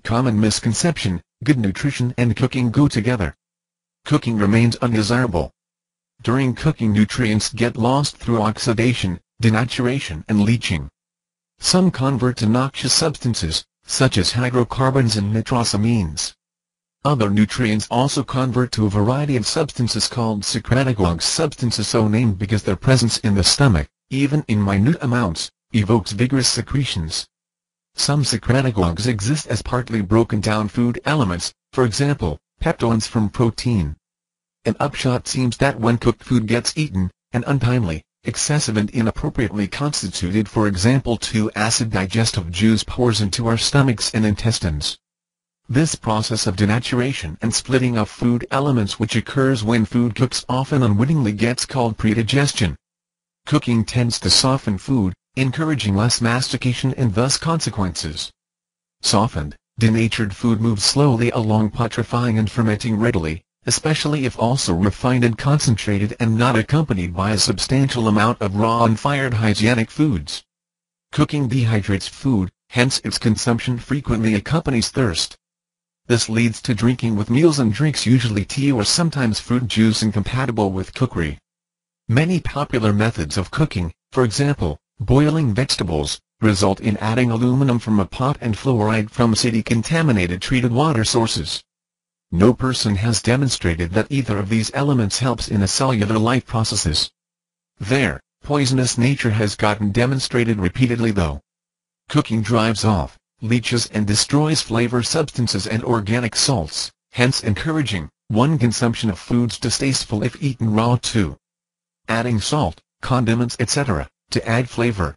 Common misconception: good nutrition and cooking go together. Cooking remains undesirable. During cooking, nutrients get lost through oxidation, denaturation and leaching. Some convert to noxious substances, such as hydrocarbons and nitrosamines. Other nutrients also convert to a variety of substances called secretagogues-substances, so named because their presence in the stomach, even in minute amounts, evokes vigorous secretions. Some secretagogues exist as partly broken down food elements, for example, peptones from protein. An upshot seems that when cooked food gets eaten, an untimely, excessive and inappropriately constituted, for example, too acid digestive juice pours into our stomachs and intestines. This process of denaturation and splitting of food elements which occurs when food cooks often unwittingly gets called predigestion. Cooking tends to soften food, encouraging less mastication and thus consequences. Softened, denatured food moves slowly along, putrefying and fermenting readily, especially if also refined and concentrated and not accompanied by a substantial amount of raw unfired hygienic foods. Cooking dehydrates food, hence its consumption frequently accompanies thirst. This leads to drinking with meals and drinks, usually tea or sometimes fruit juice, incompatible with cookery. Many popular methods of cooking, for example, boiling vegetables, result in adding aluminum from a pot and fluoride from city-contaminated treated water sources. No person has demonstrated that either of these elements helps in the cellular life processes. Their poisonous nature has gotten demonstrated repeatedly though. Cooking drives off, leaches and destroys flavor substances and organic salts, hence encouraging, 1. Consumption of foods distasteful if eaten raw. 2. Adding salt, condiments etc., to add flavor.